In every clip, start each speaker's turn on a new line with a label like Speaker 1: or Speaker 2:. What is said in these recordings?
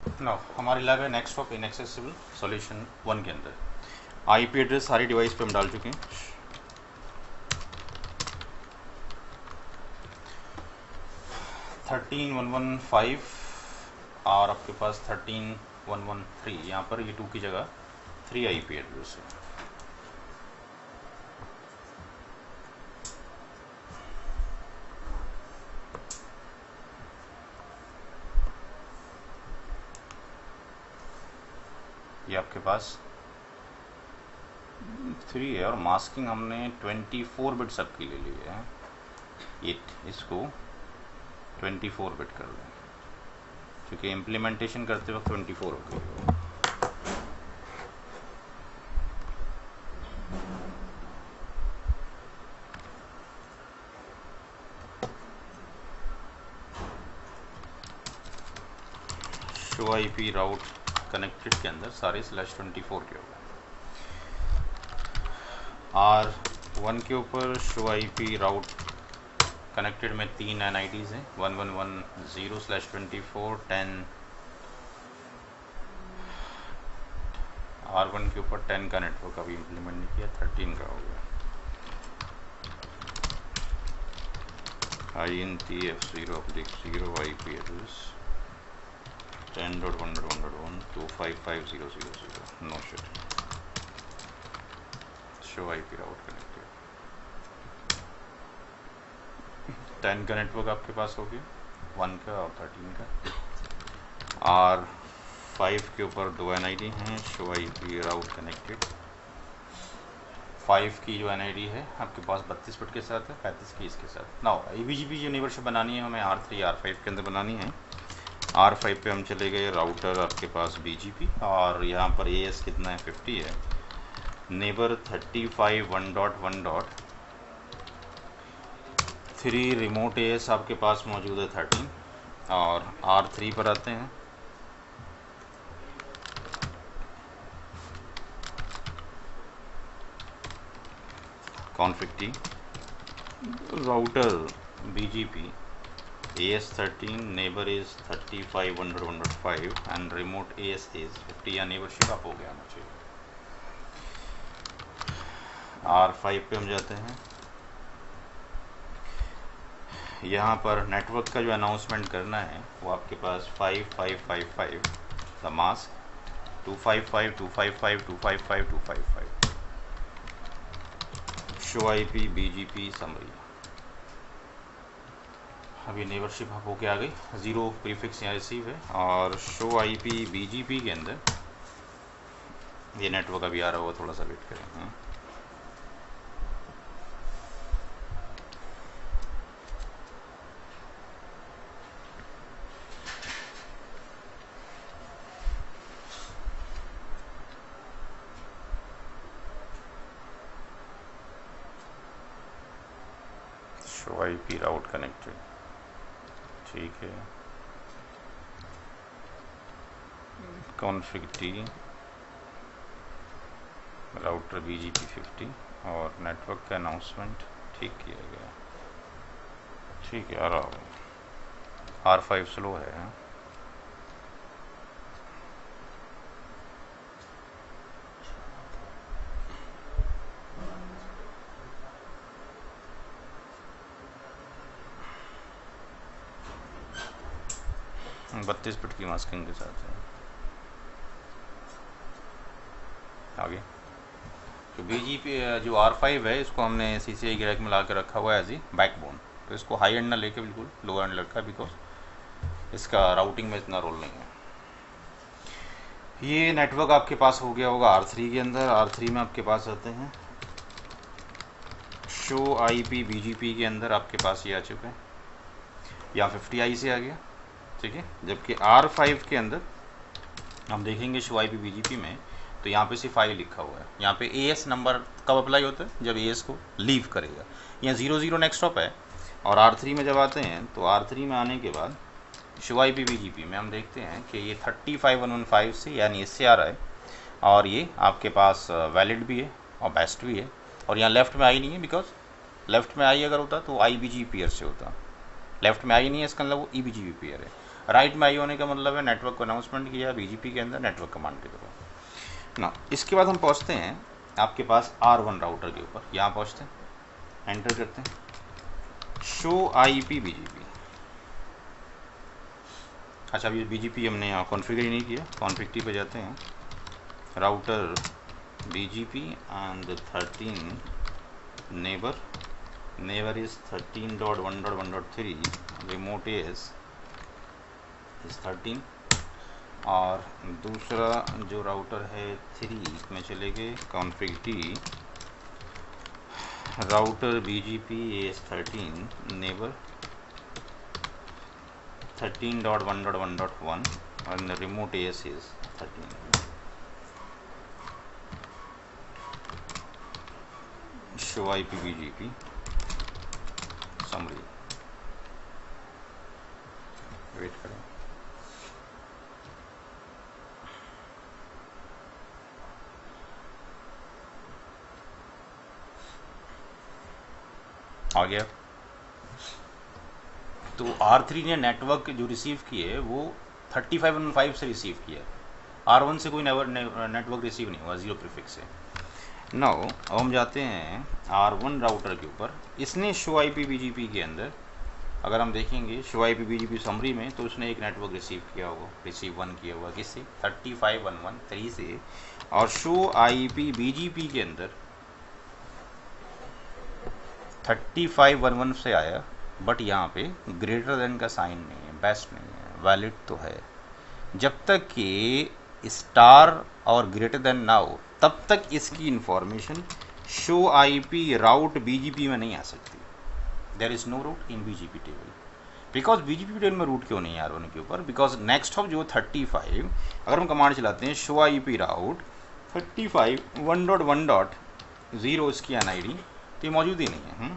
Speaker 1: No हमारी lab है next of inaccessible solution 1 के अंदर आईपी एड्रेस सारी डिवाइस पे हम डाल चुके हैं। 13115 और आपके पास 13113, यहाँ पर ये 2 की जगह 3 आईपी एड्रेस है। ये आपके पास 3 है और मास्किंग हमने 24 बिट सबकी ले ली है। इसको 24 बिट कर दें क्योंकि इम्प्लीमेंटेशन करते वक्त 24 हो गई। शो आईपी राउट कनेक्टेड के अंदर सारे /24 के हो गए। R1 के ऊपर शो आईपी राउट कनेक्टेड में 3 NIDs हैं 1110/24 10। R1 के ऊपर 10 का नेटवर्क अभी इम्प्लीमेंट नहीं किया, 13 का हो गया। INTF0/0 IP address 10.1.1.1.255.0.0.0 no shut. Show IP route connected 10 का नेटवर्क आपके पास हो गया, 1 का और 13 का। R5 के ऊपर 2 NID हैं शो IP राउट कनेक्टेड। 5 की जो NID है आपके पास 32 बिट के साथ है, 35 की इसके साथ। नाउ ABGP जो नेबरशिप बनानी है हमें R3 R5 के अंदर बनानी है। R5 पे हम चले गए, राउटर आपके पास BGP और यहाँ पर AS कितना है 50 है। नेबर 35 1.1.3 रिमोट AS आपके पास मौजूद है 13 और R3 पर आते हैं। Config T router BGP AS13 neighbor is 35 1.1.5 and remote AS is 50 या नेबरशिप आप हो गया आना चाहिए। R5 पे हम जाते हैं। यहाँ पर नेटवर्क का जो अनाउंसमेंट करना है वो आपके पास 5555 the mask 255 255 255 255 show IP BGP summary. अभी नेबरशिप आप होके आ गई, 0 प्रीफिक्स यहाँ रिसीव है और शो आईपी BGP के अंदर ये नेटवर्क अभी आ रहा होगा, थोड़ा सा वेट करें। शो आईपी राउट कनेक्टेड, ठीक है। कॉन्फ़िग T राउटर BGP 50 और नेटवर्क का अनाउंसमेंट ठीक किया गया, ठीक है। आ रहा है R5 स्लो है। 32 बिट की मास्किंग के साथ है। आगे तो BGP जो R5 है इसको हमने CCI ग्रैक में ला के रखा हुआ है एज ए बैकबोन, तो इसको हाई एंड ना लेके बिल्कुल लो एंड रखा है बिकॉज इसका राउटिंग में इतना रोल नहीं है। ये नेटवर्क आपके पास हो गया होगा R3 के अंदर। R3 में आपके पास आते हैं शो आईपी BGP के अंदर आपके पास ये आ चुका है, या 50i से आ गया, ठीक है। जबकि R5 के अंदर हम देखेंगे शो आईपी BGP में तो यहाँ पे सिर्फ आई लिखा हुआ है। यहाँ पे AS नंबर कब अप्लाई होता है, जब AS को लीव करेगा। यहाँ 00 नेक्स्ट स्टॉप है। और R3 में जब आते हैं तो R3 में आने के बाद शो आईपी BGP में हम देखते हैं कि ये 35115 से यानी इससे आ रहा है और ये आपके पास वैलिड भी है और बेस्ट भी है। और यहाँ लेफ्ट में आई नहीं है बिकॉज लेफ्ट में आई अगर होता तो IBGP पेयर से होता। लेफ्ट में आई नहीं है इसका मतलब वो EBGP पेयर है। राइट में आई होने का मतलब है नेटवर्क को अनाउंसमेंट किया बीजीपी के अंदर नेटवर्क कमांड के द्वारा ना। इसके बाद हम पहुँचते हैं आपके पास R1 राउटर के ऊपर, यहाँ पहुँचते हैं, एंटर करते हैं शो IP BGP। अच्छा, अभी BGP हमने यहाँ कॉन्फ़िगर ही नहीं किया, कॉन्फ़िग पे जाते हैं, router BGP and 13 neighbour is 13.1.1.3, remote is 13, और दूसरा जो राउटर है 3 में चले गए, config T, router BGP is 13 neighbour 13.1.1.1 and the remote AS is 13. Show IP BGP summary. Wait करें, आ गया। तो R3 ने नेटवर्क जो रिसीव किए वो 3515 से रिसीव किया, R1 से कोई नेटवर्क रिसीव नहीं हुआ, जीरो प्रीफिक्स से। नाउ अब हम जाते हैं R1 राउटर के ऊपर, इसने शो IP BGP के अंदर अगर हम देखेंगे शो IP BGP समरी में, तो उसने एक नेटवर्क रिसीव किया होगा, रिसीव 1 किया हुआ किससे, 35113 से, और शो IP BGP के अंदर 3511 से आया, बट यहाँ पे ग्रेटर देन का साइन नहीं है, बेस्ट नहीं है, वैलिड तो है। जब तक कि स्टार और ग्रेटर देन ना हो तब तक इसकी information show IP route BGP में नहीं आ सकती। There is no route in BGP table, because BGP table में रूट क्यों नहीं है R1 के ऊपर, बिकॉज नेक्स्ट ऑफ जो 35, अगर हम कमांड चलाते हैं शो IP राउट 35.1.1.0 इसकी NID, तो ये मौजूद ही नहीं है,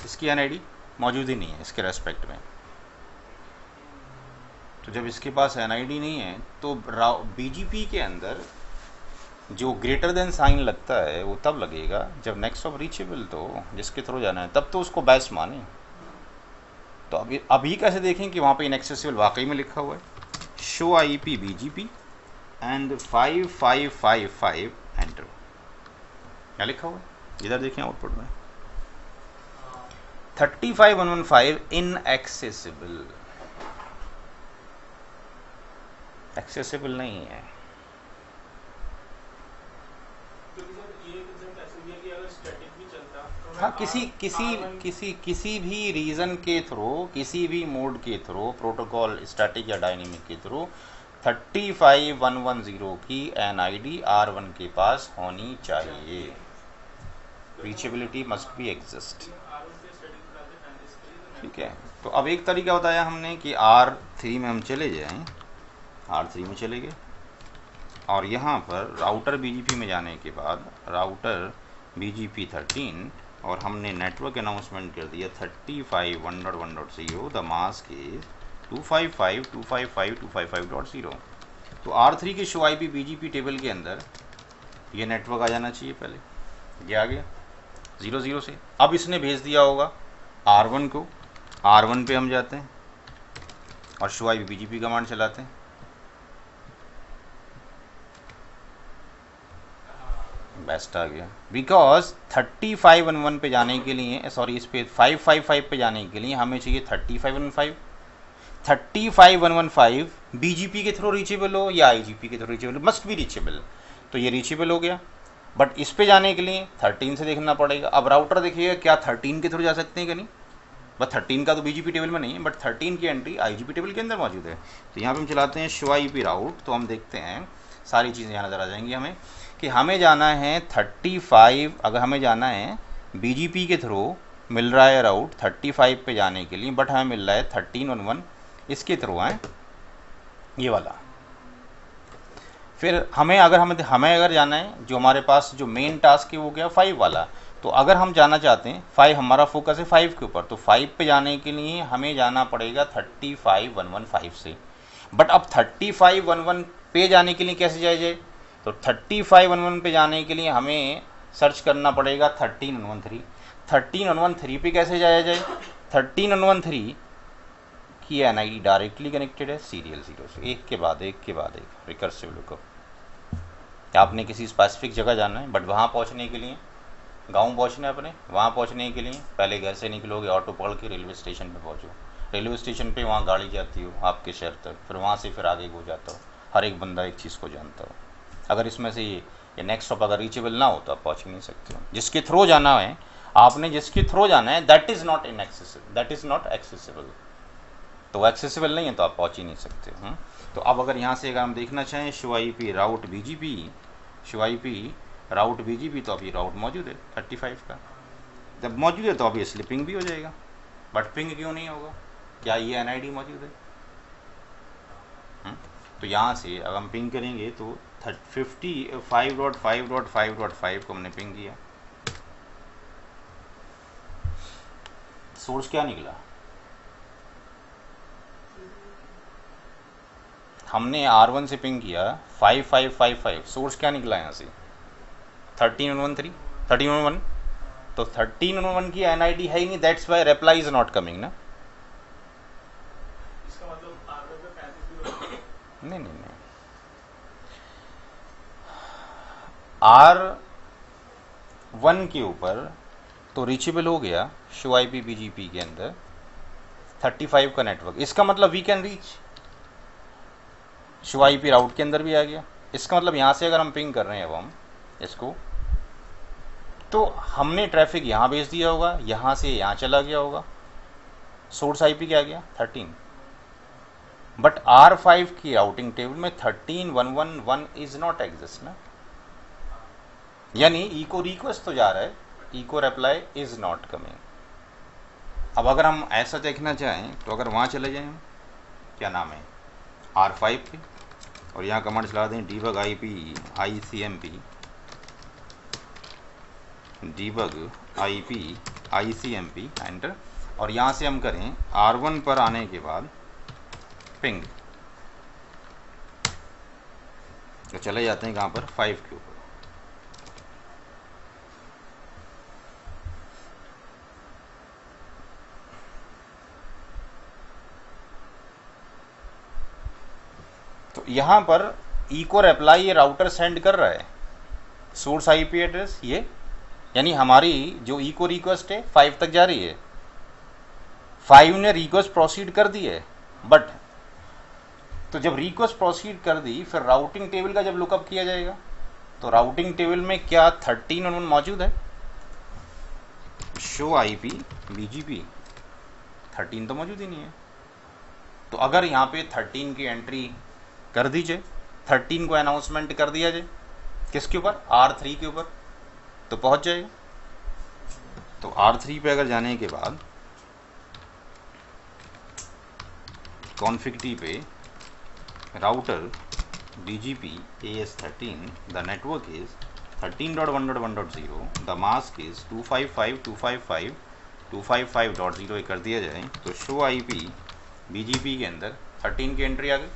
Speaker 1: इसकी NID मौजूद ही नहीं है इसके रेस्पेक्ट में। तो जब इसके पास NID नहीं है तो BGP के अंदर जो ग्रेटर देन साइन लगता है वो तब लगेगा जब नेक्स्ट ऑफ रीचेबल, तो जिसके थ्रू जाना है तब तो उसको बेस्ट माने। तो अभी कैसे देखें कि वहाँ पे इनएक्सेसिबल वाकई में लिखा हुआ है, show IP BGP and 5555 enter, क्या लिखा हुआ है इधर देखें आउटपुट में, 35115 इनएक्सेसिबल, एक्सेसिबल नहीं है। हाँ, किसी भी रीज़न के थ्रू, किसी भी मोड के थ्रू, प्रोटोकॉल स्टैटिक या डायनेमिक के थ्रू 35110 की NID R1 के पास होनी चाहिए, रीचेबिलिटी मस्ट बी एग्जिस्ट। ठीक है, तो अब एक तरीका बताया हमने कि R3 में हम चले जाएं, R3 में चले गए, और यहाँ पर राउटर BGP में जाने के बाद राउटर BGP 13, और हमने नेटवर्क अनाउंसमेंट कर दिया 35.1.1.0, द मास्क इज 255.255.255.0। तो R3 के शो IP BGP टेबल के अंदर ये नेटवर्क आ जाना चाहिए, पहले ये आ गया 00 से। अब इसने भेज दिया होगा R1 को, R1 पे हम जाते हैं और शो IP BGP कमांड चलाते हैं, बेस्ट आ गया। बिकॉज 3511 पे जाने के लिए, सॉरी इस पे 555 पे जाने के लिए हमें चाहिए 3515। 35115 BGP के थ्रू रीचेबल हो या IGP के through reachable, must be reachable, तो ये रीचेबल हो गया। बट इस पे जाने के लिए 13 से देखना पड़ेगा। अब राउटर देखिएगा क्या 13 के थ्रू जा सकते हैं कि नहीं, बस 13 का तो BGP टेबल में नहीं है, बट 13 की एंट्री IGP टेबल के अंदर मौजूद है। तो यहाँ पे हम चलाते हैं शो IP राउट, तो हम देखते हैं सारी चीज़ें यहाँ नज़र आ जाएंगी हमें कि हमें जाना है 35, अगर हमें जाना है BGP के थ्रू मिल रहा है राउट 35 पे जाने के लिए, बट हमें मिल रहा है 1311 इसके थ्रू है ये वाला। फिर हमें अगर जाना है, जो हमारे पास जो मेन टास्क है वो क्या 5 वाला, तो अगर हम जाना चाहते हैं 5, हमारा फोकस है 5 के ऊपर, तो 5 पे जाने के लिए हमें जाना पड़ेगा 35115 से। बट अब 3511 पे जाने के लिए कैसे जाया जाए, तो 3511 पे जाने के लिए हमें सर्च करना पड़ेगा 1313 पे कैसे जाया जाए। 1313 कि ये NID डायरेक्टली कनेक्टेड है सीरियल 0 से, एक के बाद एक रिकर्सिव लुकअप। आपने किसी स्पेसिफिक जगह जाना है, बट वहाँ पहुँचने के लिए गांव पहुँचना है अपने, वहाँ पहुँचने के लिए पहले घर से निकलोगे, ऑटो पकड़ के रेलवे स्टेशन पे पहुँचो, रेलवे स्टेशन पे वहाँ गाड़ी जाती हो आपके शहर तक, फिर वहाँ से फिर आगे हो जाता हो। हर एक बंदा एक चीज़ को जानता हो। अगर इसमें से ये नेक्स्ट स्टॉप अगर रीचेबल ना हो तो आप पहुँच नहीं सकते हो। जिसके थ्रू जाना है आपने, जिसके थ्रू जाना है, that is not inaccessible, that is not accessible, तो एक्सेसिबल नहीं है तो आप पहुँच ही नहीं सकते। तो अब अगर यहाँ से अगर हम देखना चाहें show IP route BGP, show IP route BGP, तो अभी राउट मौजूद है 35 का। जब मौजूद है तो अभी स्लिपिंग भी हो जाएगा, बट पिंग क्यों नहीं होगा? क्या ये NID मौजूद है? तो यहाँ से अगर हम पिंग करेंगे तो 55.5.5.5 को हमने पिंग किया, सोर्स क्या निकला? हमने R1 से पिंग किया 5555, सोर्स क्या निकला यहाँ से? 13.113, 13.1, तो 13.1 की NID है ही नहीं, that's why reply is not coming ना।
Speaker 2: इसका मतलब R1 पे 35
Speaker 1: नहीं, R1 के ऊपर तो रीचेबल हो गया शो IP BGP के अंदर 35 का नेटवर्क, इसका मतलब we can reach. Show IP route के अंदर भी आ गया, इसका मतलब यहाँ से अगर हम पिंग कर रहे हैं अब हम इसको, तो हमने ट्रैफिक यहाँ भेज दिया होगा, यहाँ से यहाँ चला गया होगा, सोर्स IP क्या गया 13, बट R5 की राउटिंग टेबल में 13.111 इज नॉट एग्जिस्ट ना, यानी इको रिक्वेस्ट तो जा रहा है, echo reply is not coming. अब अगर हम ऐसा देखना चाहें तो अगर वहाँ चले जाएं, क्या नाम है R5 पे, और यहाँ कमांड चला दें debug IP ICMP, debug IP ICMP enter, और यहाँ से हम करें R1 पर आने के बाद पिंग, तो चले जाते हैं कहाँ पर 5 के ऊपर। तो यहाँ पर इको रिप्लाई ये राउटर सेंड कर रहा है, सोर्स IP एड्रेस ये, यानी हमारी जो इको रिक्वेस्ट है 5 तक जा रही है, 5 ने रिक्वेस्ट प्रोसीड कर दी है, बट तो जब रिक्वेस्ट प्रोसीड कर दी फिर राउटिंग टेबल का जब लुकअप किया जाएगा तो राउटिंग टेबल में क्या 13.1 मौजूद है? शो IP BGP 13 तो मौजूद ही नहीं है। तो अगर यहाँ पे 13 की एंट्री कर दीजिए, 13 को अनाउंसमेंट कर दिया जाए, किसके ऊपर? R3 के ऊपर, तो पहुँच जाएगा। तो R3 पे अगर जाने के बाद कॉन्फ़िग टी पे router BGP AS13, the network is 13.1.1.0, the mask is 255.255.255.0 कर दिया जाए तो शो IP BGP के अंदर 13 की एंट्री आ गई।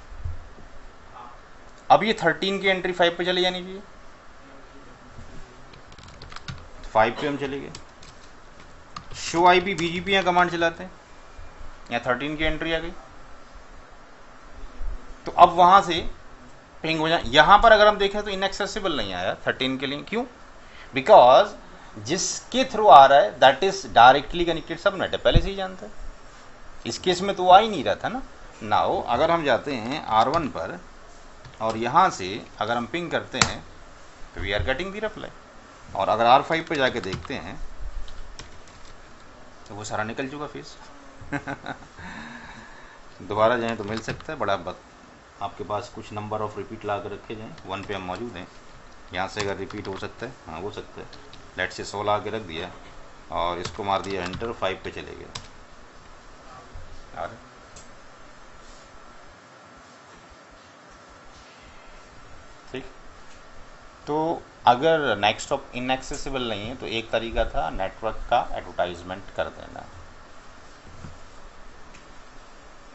Speaker 1: अब ये 13 की एंट्री 5 पे चली जानी चाहिए, 5 पे हम चले गए, शो IP BGP यहाँ कमांड चलाते हैं, यहाँ 13 की एंट्री आ गई, तो अब वहाँ से पिंग हो जाए। यहाँ पर अगर हम देखें तो इनएक्सेसिबल नहीं आया 13 के लिए, क्यों? बिकॉज जिसके थ्रू आ रहा है that is directly connected subnet है, पहले से ही जानते हैं। इस केस में तो आ ही नहीं रहा था ना। नाउ अगर हम जाते हैं R1 पर और यहाँ से अगर हम पिंग करते हैं तो we are getting the reply, और अगर R5 पे जाके देखते हैं तो वो सारा निकल चुका फेस। दोबारा जाएं तो मिल सकता है, बड़ा आपके पास कुछ नंबर ऑफ रिपीट ला कर रखे जाएँ। 1 पे हम मौजूद हैं, यहाँ से अगर रिपीट हो सकता है, हाँ हो सकता है। लेट से 16 आगे रख दिया और इसको मार दिया एंटर, 5 पे चले गए। ठीक, तो अगर नेक्स्ट स्टॉप इनएक्सेसिबल नहीं है तो एक तरीका था नेटवर्क का एडवर्टाइजमेंट कर देना।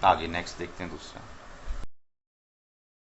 Speaker 1: आगे नेक्स्ट देखते हैं दूसरा।